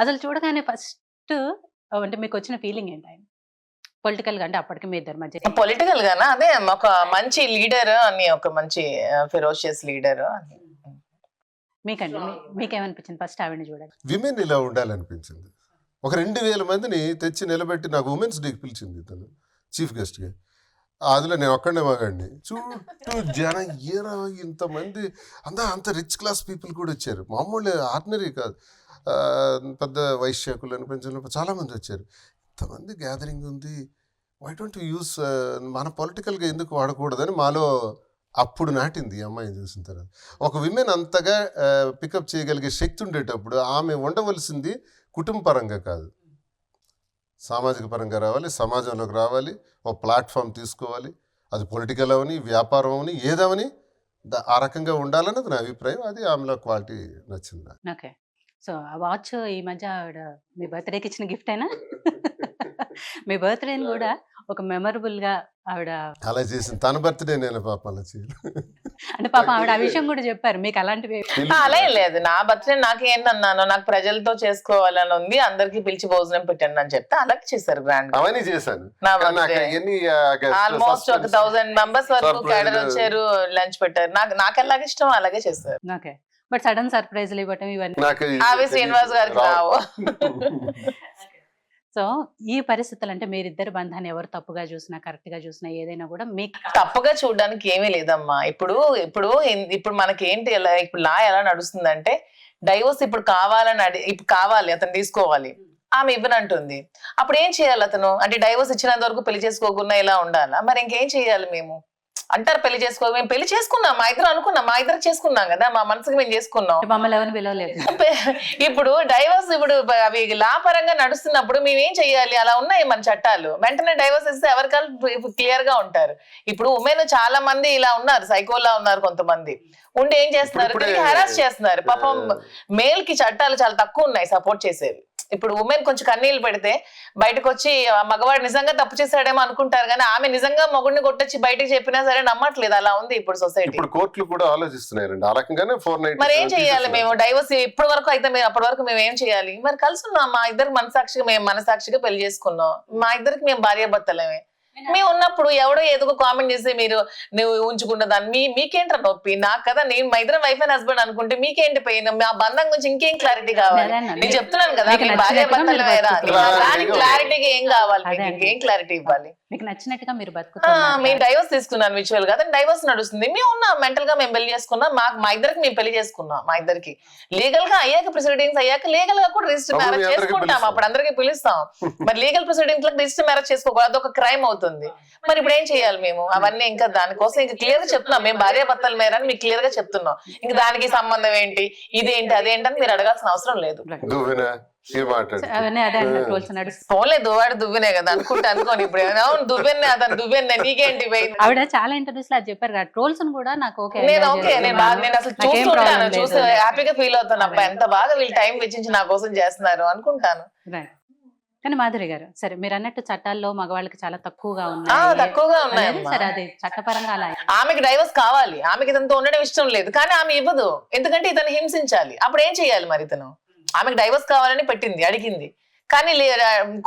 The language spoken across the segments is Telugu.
అసలు చూడగానే ఫస్ట్ అంటే మీకొచ్చిన ఫీలింగ్ ఏంటి ఆయన? పొలిటికల్‌గా అంటే అప్పటికి మీ ఇద్దరి మధ్య పొలిటికల్ గానా? అదే ఒక మంచి లీడర్ అని, ఒక మంచి ఫెరోషియస్ లీడర్ అని. మీకండి? మీకేమనిపించింది ఫస్ట్ ఆవిడని చూడగానే? విమెన్ ఇలా ఉండాలనిపించింది. ఒక 2000 మందిని తెచ్చి నిలబెట్టి నాకు ఉమెన్స్ డేకి పిలిచింది తను చీఫ్ గెస్ట్‌గా. అందులో నేను ఒక్కడే మగాడిని. చుట్టూ జనం ఏరా ఇంతమంది అంత రిచ్ క్లాస్ పీపుల్ కూడా వచ్చారు. మామూలు ఆర్డినరీ కాదు. పెద్ద వైశ్యాకులు అనిపించిన చాలామంది వచ్చారు. ఇంతమంది గ్యాదరింగ్ ఉంది. వై డోంట్ యూ యూస్ మన పొలిటికల్గా ఎందుకు వాడకూడదని మాలో అప్పుడు నాటింది ఈ అమ్మాయిని చూసిన తర్వాత. ఒక విమెన్ అంతగా పికప్ చేయగలిగే శక్తి ఉండేటప్పుడు ఆమె ఉండవలసింది కుటుంబ పరంగా కాదు, సామాజిక పరంగా రావాలి, సమాజంలోకి రావాలి, ఒక ప్లాట్ఫామ్ తీసుకోవాలి. అది పొలిటికల్ అవని, వ్యాపారం అవని, ఏదవని ఆ రకంగా ఉండాలన్నది నా అభిప్రాయం. అది ఆమెలో క్వాలిటీ నచ్చింది నాకు. ఓకే. సో ఆ వాచ్ ఈ మధ్య ఆవిడ మీ బర్త్‌డేకి ఇచ్చిన గిఫ్టేనా? మీ బర్త్‌డేని కూడా ఒక మెమరబుల్‌గా ఆవిడ అలా చేసింది. తన బర్త్డే నేను పాపం అలా చేయను. అంటే పాపం ఆవిడ ఆ విషయం కూడా చెప్పారు. మీకు అలాంటివి అలా ఏం లేదు. నా బర్త్డే నాకేంటన్నాను, నాకు ప్రజలతో చేసుకోవాలని ఉంది, అందరికి పిలిచి భోజనం పెట్టండి అని చెప్తే అలాగే చేశారు గ్రాండ్. అవన్నీ చేశాను. నా ఆల్మోస్ట్ 1000 మెంబర్స్ వరకు క్యాడర్ వచ్చారు, లంచ్ పెట్టారు. నాకు ఎలాగ ఇష్టం అలాగే చేశారు. ఓకే. బట్ సడన్ సర్ప్రైజ్లు ఇవ్వటం ఇవన్నీ అవి శ్రీనివాస్ గారికి రావు. సో ఈ పరిస్థితులు అంటే మీరిద్దరి బంధాన్ని ఎవరు తప్పుగా చూసినా కరెక్ట్ గా చూసినా ఏదైనా కూడా మీకు తప్పుగా చూడడానికి ఏమీ లేదమ్మా. ఇప్పుడు మనకి ఏంటి, ఇప్పుడు లా ఎలా నడుస్తుందంటే డైవోర్స్ ఇప్పుడు ఇప్పుడు కావాలి, అతను తీసుకోవాలి, ఆమె ఇవ్వనంటుంది. అప్పుడు ఏం చేయాలి అతను? అంటే డైవోర్స్ ఇచ్చినంత వరకు పెళ్లి చేసుకోకుండా ఇలా ఉండాలా? మరి ఇంకేం చేయాలి? మేము అంటారు పెళ్లి మేము పెళ్లి చేసుకున్నాం, మా ఇద్దరు అనుకున్నాం, మా ఇద్దరు చేసుకున్నాం కదా, మా మనసుకు మేము చేసుకున్నాం. మమ్మల్ని ఎవరిని పిలవలేదు. ఇప్పుడు డైవర్స్ అవి లా పరంగా నడుస్తున్నప్పుడు మేమేం చెయ్యాలి? అలా ఉన్నాయి మన చట్టాలు. వెంటనే డైవర్స్ ఇస్తే ఎవరికాలు క్లియర్ గా ఉంటారు. ఇప్పుడు ఉమెన్ చాలా మంది ఇలా ఉన్నారు, సైకోలా ఉన్నారు కొంతమంది. ఉండి ఏం చేస్తున్నారు, హెరాస్ చేస్తున్నారు. పాపం మేల్ కి చట్టాలు చాలా తక్కువ ఉన్నాయి సపోర్ట్ చేసేవి. ఇప్పుడు ఉమెన్ కొంచెం కన్నీళ్ళు పెడితే బయటకు వచ్చి మగవాడు నిజంగా తప్పు చేశాడేమో అనుకుంటారు, కానీ ఆమె నిజంగా మొగుడిని కొట్టొచ్చి బయటకు చెప్పినా సరే నమ్మట్లేదు. అలా ఉంది ఇప్పుడు సొసైటీ. కోర్టులు కూడా ఆలోచిస్తున్నారండి ఆ రకంగానే. మరి ఏం చెయ్యాలి మేము? డైవర్స్ ఇప్పటి వరకు అయితే అప్పటి వరకు మేము ఏం చేయాలి? మరి కలిసి ఉన్నాం, మా ఇద్దరు మనసాక్షిగా పెళ్లి చేసుకున్నాం, మా ఇద్దరికి మేము భార్యాభర్తలమే. మేము ఉన్నప్పుడు ఎవడో ఏదో కామెంట్ చేసి నువ్వు ఉంచుకున్న దాన్ని మీకేంట్రా నొప్పి? నాకు కదా, నేను మా ఇద్దరు వైఫ్ అండ్ హస్బెండ్ అనుకుంటే మీకేంటి పోయిన? మా బంధం గురించి ఇంకేం క్లారిటీ కావాలి? నేను చెప్తున్నాను కదా, భార్యాభర్తలు వేరా, దానికి క్లారిటీగా ఏం కావాలి? ఇంకేం క్లారిటీ ఇవ్వాలి? మీకు నచ్చినట్టుగా మీరు బతుకుతున్నారు. మేము డైవర్స్ తీసుకున్నాను విచువల్ గా, డైవర్స్ నడుస్తుంది. మేము ఉన్నాం మెంటల్ గా, మేము పెళ్లి చేసుకున్నాం, మా ఇద్దరికి మేము పెళ్లి చేసుకున్నాం. మా ఇద్దరికి లీగల్ గా అయ్యాక, ప్రొసీడింగ్స్ అయ్యాక లీగల్ గా కూడా రిజిస్టర్ మ్యారేజ్ చేసుకుంటాం. అప్పుడు అందరికి పిలుస్తాం. మరి లీగల్ ప్రొసీడింగ్స్ లో రిజిస్టర్ మ్యారేజ్ చేసుకోకూడదు, అదొక క్రైమ్ అవుతుంది. మరి ఇప్పుడు ఏం చేయాలి మేము? అవన్నీ ఇంకా దానికోసం ఇంకా క్లియర్ గా చెప్తున్నాం, మేము భార్యాభర్తల మేర అని మీకు క్లియర్ గా చెప్తున్నాం. ఇంకా దానికి సంబంధం ఏంటి, ఇదేంటి అదేంటని మీరు అడగాల్సిన అవసరం లేదు. ఫోన్లే దువ్వాడు దువ్వెనే కదా అనుకోని ఇప్పుడు అవును దువ్వెన్నే, అతను దువ్వెన్నే, నీకేంటి? ఆవిడ చాలా ఇంటర్వ్యూస్ లో చెప్పారు కదా, ట్రోల్స్ కూడా నాకు ఓకే, నేను అసలు చూస్తుంటాను, చూసి హ్యాపీగా ఫీల్ అవుతాను. అబ్బా ఎంత బాగా వీళ్ళు టైం వెచ్చించి నా కోసం చేస్తున్నారు అనుకుంటాను. కానీ మాధురి గారు, సరే మీరు అన్నట్టు చట్టాల్లో మగవాళ్ళకి చాలా తక్కువగా ఉన్నాయి. సరే అది చట్టపరంగా అలా ఆమెకి డైవర్స్ కావాలి, ఆమెకి ఇతనితో ఉండడం ఇష్టం లేదు, కానీ ఆమె ఇవ్వదు. ఎందుకంటే ఇతను హింసించాలి. అప్పుడు ఏం చేయాలి మరి? ఇతను ఆమెకు డైవర్స్ కావాలని పెట్టింది, అడిగింది, కానీ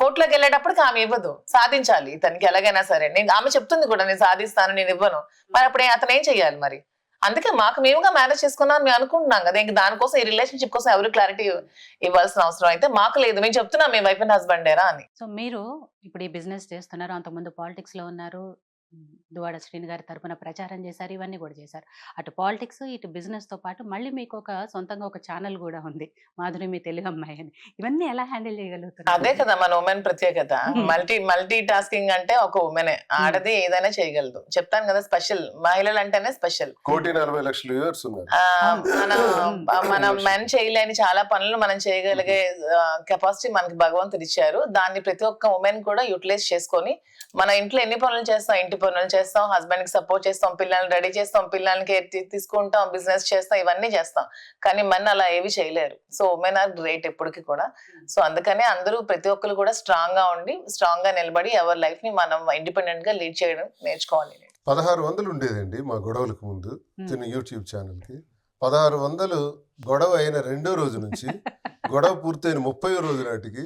కోర్టులోకి వెళ్ళేటప్పటికి ఆమె ఇవ్వదు. సాధించాలి ఇతనికి ఎలాగైనా సరే. ఆమె చెప్తుంది కూడా, నేను సాధిస్తాను, నేను ఇవ్వను. మరి అప్పుడు అతను ఏం చెయ్యాలి మరి? అందుకే మేముగా మ్యారేజ్ చేసుకున్నాం మేము అనుకుంటున్నాం కదా, ఇంక దానికోసం ఈ రిలేషన్షిప్ కోసం ఎవరు క్లారిటీ ఇవ్వాల్సిన అవసరం అయితే మాకు లేదు. మేము చెప్తున్నాం మేము వైఫ్ అండ్ హస్బెండేరా అని. సో మీరు ఇప్పుడు ఈ బిజినెస్ చేస్తున్నారు, అంతకుముందు పాలిటిక్స్ లో ఉన్నారు, దువ్వాడ శ్రీని గారి తరపున ప్రచారం చేశారు, ఇవన్నీ కూడా చేశారు. అటు పాలిటిక్స్ ఇటు బిజినెస్ తో పాటు మళ్ళీ మీకు సొంతంగా ఒక ఛానల్ కూడా ఉంది, మాధురి మీ తెలుగు అమ్మాయి అని. ఇవన్నీ ఎలా హ్యాండిల్ చేయగలుగుతారు? అదే కదా మన ఉమెన్ ప్రత్యేకత. మల్టీ టాస్కింగ్ అంటే ఒక ఉమెనే. ఆడది ఏదైనా చేయగలదు. చెప్తాను కదా, స్పెషల్ మహిళలు అంటేనే స్పెషల్. 1,40,00,000 వ్యూవర్స్ ఉన్నారు. మనం మెన్ చేయలేని చాలా పనులు మనం చేయగలిగే కెపాసిటీ మనకి భగవంతుడు ఇచ్చారు. దాన్ని ప్రతి ఒక్క ఉమెన్ కూడా యూటిలైజ్ చేసుకొని మన ఇంట్లో ఎన్ని పనులు చేస్తాం, ఇంటి పనులు చేస్తాం, హస్బెండ్ కి సపోర్ట్ చేస్తాం, పిల్లల్ని రెడీ చేస్తాం, పిల్లలకి తీసుకుంటాం, బిజినెస్ చేస్తాం, ఇవన్నీ చేస్తాం. కానీ మెన్ అలా ఏవి చేయలేరు. సో ఉమెన్ ఆర్ గ్రేట్ ఎప్పటికీ కూడా. సో అందుకనే అందరూ ప్రతి ఒక్కరు కూడా స్ట్రాంగ్ గా ఉండి, స్ట్రాంగ్ గా నిలబడి ఎవరి లైఫ్ ని మనం ఇండిపెండెంట్ గా లీడ్ చేయడం నేర్చుకోవాలి. 1600 ఉండేదండి మా గొడవలకు ముందు యూట్యూబ్ ఛానల్ కి. 1600 గొడవ అయిన రెండో రోజు నుంచి గొడవ పూర్తయిన 30వ రోజు నాటికి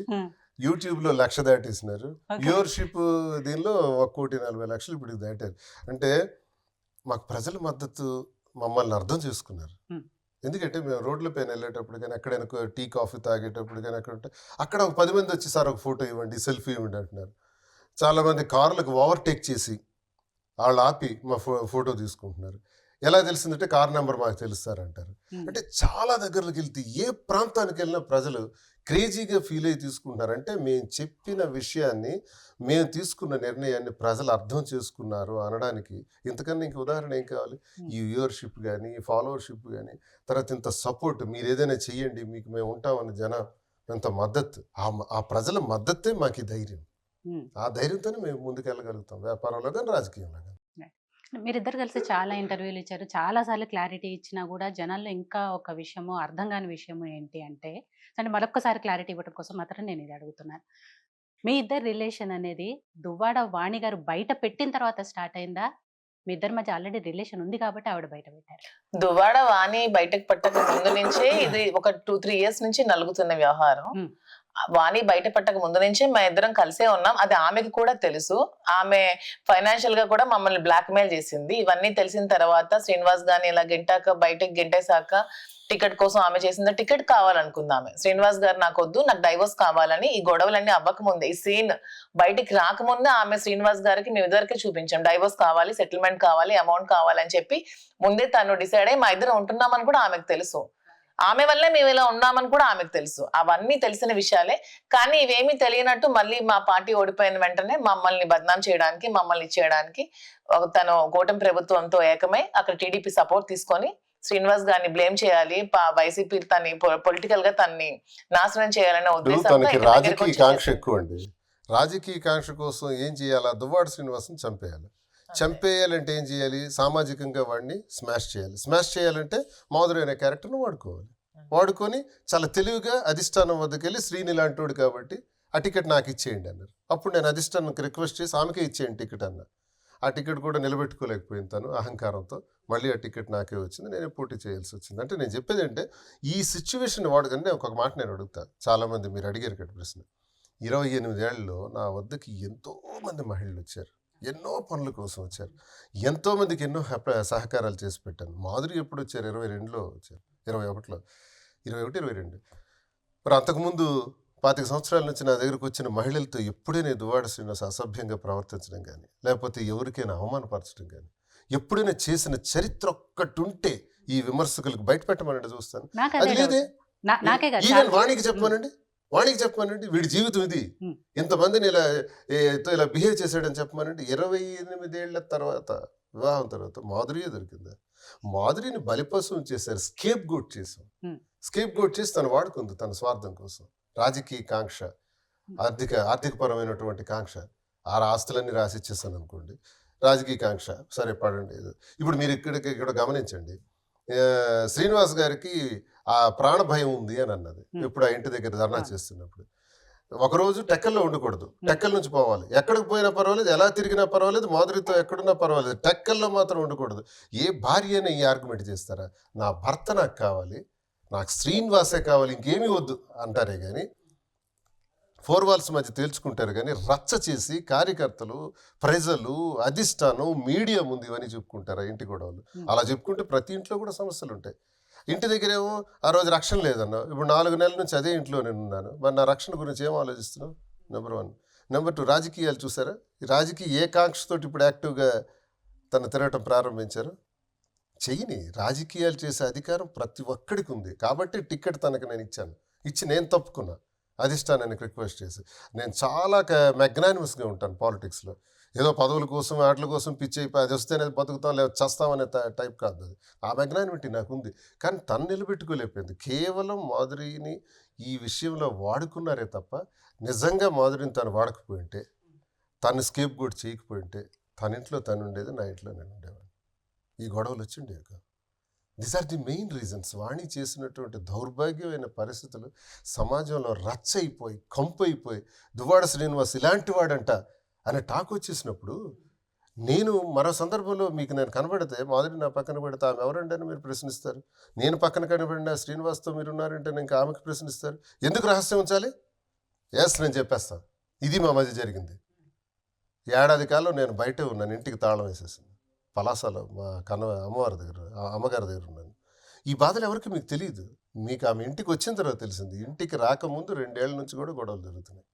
యూట్యూబ్లో 1,00,000 దాటేసినారు. వ్యూవర్షిప్ దీనిలో 1,40,00,000 ఇప్పుడు దాటారు. అంటే మాకు ప్రజల మద్దతు, మమ్మల్ని అర్థం చేసుకున్నారు. ఎందుకంటే మేము రోడ్ల పైన వెళ్ళేటప్పుడు కానీ, ఎక్కడైనా టీ కాఫీ తాగేటప్పుడు కానీ అక్కడ ఒక 10 మంది వచ్చి సార్ ఒక ఫోటో ఇవ్వండి, సెల్ఫీ ఇవ్వండి అంటున్నారు. చాలామంది కార్లకు ఓవర్టేక్ చేసి వాళ్ళు ఆపి మా ఫోటో తీసుకుంటున్నారు. ఎలా తెలిసిందంటే కార్ నెంబర్ మాకు తెలుస్తారంటారు. అంటే చాలా దగ్గరకి వెళ్తే ఏ ప్రాంతానికి వెళ్ళినా ప్రజలు క్రేజీగా ఫీల్ అయ్యి తీసుకుంటున్నారంటే మేము చెప్పిన విషయాన్ని, మేము తీసుకున్న నిర్ణయాన్ని ప్రజలు అర్థం చేసుకున్నారు అనడానికి ఇంతకన్నా ఇంక ఉదాహరణ ఏం కావాలి? ఈ వ్యూవర్షిప్ కానీ, ఈ ఫాలోవర్షిప్ కానీ, తర్వాత ఇంత సపోర్ట్, మీరు ఏదైనా చెయ్యండి మీకు మేము ఉంటామని జనం ఎంత మద్దతు, ఆ ప్రజల మద్దతే మాకు ఈ ధైర్యం. ఆ ధైర్యంతోనే మేము ముందుకెళ్ళగలుగుతాం, వ్యాపారంలో కానీ రాజకీయంలో కానీ. మీరిద్దరు కలిసి చాలా ఇంటర్వ్యూలు ఇచ్చారు, చాలా సార్లు క్లారిటీ ఇచ్చినా కూడా జనాల్లో ఇంకా ఒక విషయము అర్థం కాని విషయము ఏంటి అంటే, మరొకసారి క్లారిటీ ఇవ్వడం కోసం మాత్రం నేను ఇది అడుగుతున్నాను. మీ ఇద్దరు రిలేషన్ అనేది దువ్వాడ వాణి గారు బయట పెట్టిన తర్వాత స్టార్ట్ అయిందా? మీ ఇద్దరి మధ్య ఆల్రెడీ రిలేషన్ ఉంది కాబట్టి ఆవిడ బయట పెట్టారు. దువ్వాడ వాణి బయటకు పట్టక ముందు నుంచే ఇది ఒక 2-3 ఇయర్స్ నుంచి నలుగుతున్న వ్యవహారం. వాణి బయట పట్టక ముందు నుంచే మా ఇద్దరం కలిసే ఉన్నాం. అది ఆమెకు కూడా తెలుసు. ఆమె ఫైనాన్షియల్ గా కూడా మమ్మల్ని బ్లాక్ మెయిల్ చేసింది. ఇవన్నీ తెలిసిన తర్వాత శ్రీనివాస్ గాని ఇలా బయటకు గెంటేశాక టికెట్ కోసం ఆమె చేసింది. టికెట్ కావాలనుకుందామె. శ్రీనివాస్ గారు నాకు వద్దు, నాకు డైవోర్స్ కావాలని. ఈ గొడవలన్నీ అవ్వకముందే, ఈ సీన్ బయటికి రాకముందే ఆమె శ్రీనివాస్ గారికి మేము ఇద్దరికే చూపించాం. డైవోర్స్ కావాలి, సెటిల్మెంట్ కావాలి, అమౌంట్ కావాలని చెప్పి ముందే తను డిసైడ్ అయ్యి మా ఇద్దరం ఉంటున్నామని కూడా ఆమెకు తెలుసు. ఆమె వల్లే మేము ఇలా ఉన్నామని కూడా ఆమెకు తెలుసు. అవన్నీ తెలిసిన విషయాలే. కానీ ఇవేమీ తెలియనట్టు మళ్ళీ మా పార్టీ ఓడిపోయిన వెంటనే మమ్మల్ని బద్నాం చేయడానికి, మమ్మల్ని ఇచ్చేయడానికి తను కూటమి ప్రభుత్వంతో ఏకమై అక్కడ టీడీపీ సపోర్ట్ తీసుకొని శ్రీనివాస్ గారిని బ్లేమ్ చేయాలి, వైసీపీ తన్ని పొలిటికల్ గా తన్ని నాశనం చేయాలనే ఉద్దేశంతో రాజకీయ కాంక్ష ఎక్కువ అండి. రాజకీయ కాంక్ష కోసం ఏం చేయాలా? దువ్వాడ శ్రీనివాస్ని చంపేయాలి. చంపేయాలంటే ఏం చేయాలి? సామాజికంగా వాడిని స్మాష్ చేయాలి. స్మాష్ చేయాలంటే మాధురి అనే క్యారెక్టర్ను వాడుకొని చాలా తెలివిగా అధిష్టానం వద్దకు వెళ్ళి శ్రీని లాంటి వాడు కాబట్టి ఆ టికెట్ నాకు ఇచ్చేయండి అన్నారు. అప్పుడు నేను అధిష్టానానికి రిక్వెస్ట్ చేసి ఆమెకే ఇచ్చేయండి టికెట్ అన్నా. ఆ టికెట్ కూడా నిలబెట్టుకోలేకపోయింది తను అహంకారంతో. మళ్ళీ ఆ టికెట్ నాకే వచ్చింది, నేనే పోటీ చేయాల్సి వచ్చింది. అంటే నేను చెప్పేది అంటే ఈ సిచ్యువేషన్ వాడుకంటే ఒక మాట నేను అడుగుతాను. చాలామంది మీరు అడిగారు కదా ప్రశ్న. 28 ఏళ్ళలో నా వద్దకి ఎంతోమంది మహిళలు వచ్చారు, ఎన్నో పనుల కోసం వచ్చారు, ఎంతోమందికి ఎన్నో సహకారాలు చేసి పెట్టాను. మాధురి ఎప్పుడు వచ్చారు? 22లో వచ్చారు, 21 22. మరి అంతకుముందు 25 సంవత్సరాల నుంచి నా దగ్గరకు వచ్చిన మహిళలతో ఎప్పుడైనా దువ్వాడ శ్రీనివాస్ అసభ్యంగా ప్రవర్తించడం కానీ, లేకపోతే ఎవరికైనా అవమానపరచడం కానీ, ఎప్పుడైనా చేసిన చరిత్ర ఒక్కటి ఉంటే ఈ విమర్శకులకు బయట పెట్టమనండి, చూస్తాను. అది లేదే. ఈవెన్ వాణికి చెప్పమనండి, వీడి జీవితం ఇది, ఇంతమందిని ఇలా బిహేవ్ చేశాడని చెప్పమనండి. 28 ఏళ్ల తర్వాత, వివాహం తర్వాత మాధురియే దొరికిందా? మాధురిని బలిపశువుని చేశారు, స్కేప్ గోట్ చేసి తను వాడుకుంది తన స్వార్థం కోసం. రాజకీయ కాంక్ష, ఆర్థికపరమైనటువంటి కాంక్ష, ఆస్తులన్నీ రాసిచ్చేస్తాను అనుకోండి. రాజకీయ కాంక్ష సరే పడండి. ఇప్పుడు మీరు ఇక్కడ గమనించండి, శ్రీనివాస్ గారికి ఆ ప్రాణ భయం ఉంది అని అన్నది ఇప్పుడు ఆ ఇంటి దగ్గర ధర్నా చేస్తున్నప్పుడు. ఒకరోజు టెక్కల్లో ఉండకూడదు, టెక్కల నుంచి పోవాలి. ఎక్కడికి పోయినా పర్వాలేదు, ఎలా తిరిగినా పర్వాలేదు, మాధురితో ఎక్కడున్నా పర్వాలేదు, టెక్కల్లో మాత్రం ఉండకూడదు. ఏ భార్య అయినా ఈ ఆర్గ్యుమెంట్ చేస్తారా? నా భర్త నాకు కావాలి, నాకు శ్రీనివాసే కావాలి, ఇంకేమీ వద్దు అంటారే కానీ 4 వాల్స్ మధ్య తేల్చుకుంటారు. కానీ రచ్చ చేసి కార్యకర్తలు, ప్రజలు, అధిష్టానం, మీడియా ముందు ఇవన్నీ చెప్పుకుంటారా ఇంటి గొడవలు? అలా చెప్పుకుంటే ప్రతి ఇంట్లో కూడా సమస్యలు ఉంటాయి. ఇంటి దగ్గరేమో ఆ రోజు రక్షణ లేదన్నా, ఇప్పుడు 4 నెలల నుంచి అదే ఇంట్లో నేను ఉన్నాను, మరి నా రక్షణ గురించి ఏం ఆలోచిస్తున్నావు? నెంబర్ 1. నెంబర్ 2, రాజకీయాలు చూసారా? ఈ రాజకీయ ఏ కాంక్షతోటి ఇప్పుడు యాక్టివ్గా తను తిరగటం ప్రారంభించారు? చెయ్యని. రాజకీయాలు చేసే అధికారం ప్రతి ఒక్కడికి ఉంది కాబట్టి టికెట్ తనకు నేను ఇచ్చి నేను తప్పుకున్నా అధిష్టానానికి రిక్వెస్ట్ చేసి. నేను చాలా మ్యాగ్నానిమస్గా ఉంటాను పాలిటిక్స్లో. ఏదో పదవుల కోసం వాటి కోసం పిచ్చి అయిపోయి అది వస్తేనే బతుకుతాం లేదా చస్తామనే టైప్ కాదు అది. ఆ మ్యాగ్నానిమిటీ నాకు ఉంది. కానీ తను నిలబెట్టుకోలేకపోయింది. కేవలం మాధురిని ఈ విషయంలో వాడుకున్నారే తప్ప నిజంగా మాధురిని తను వాడకపోయింటే, తను స్కేప్ గోట్ చేయకపోయింటే తన ఇంట్లో తను ఉండేది, నా ఇంట్లో నేను ఉండేవాడిని. ఈ గొడవలు వచ్చిండేవి కాదు. These are the main reasons. వాణి చేసినటువంటి దౌర్భాగ్యమైన పరిస్థితులు సమాజంలో రచ్చయిపోయి, కంపైపోయి, దువ్వాడ శ్రీనివాస్ ఇలాంటి వాడంట అనే టాక్ వచ్చేసినప్పుడు నేను మరో సందర్భంలో మీకు నేను కనబడితే మొదటి నా పక్కన పెడితే ఆమె ఎవరంటే అని మీరు ప్రశ్నిస్తారు. నేను పక్కన కనబడిన శ్రీనివాస్తో మీరు ఉన్నారంటే ఇంకా ఆమెకు ప్రశ్నిస్తారు. ఎందుకు రహస్యం ఉంచాలి? ఎస్, నేను చెప్పేస్తాను. ఇది మా మధ్య జరిగింది. ఏడాది కాలం నేను బయటే ఉన్నాను, ఇంటికి తాళం వేసేసింది. పలాసలో మా అమ్మవారి దగ్గర, అమ్మగారి దగ్గర ఉన్నాను. ఈ బాధలు ఎవరికి మీకు తెలియదు. మీకు ఆమె ఇంటికి వచ్చిన తర్వాత తెలిసింది. ఇంటికి రాకముందు 2 ఏళ్ల నుంచి కూడా గొడవలు జరుగుతున్నాయి.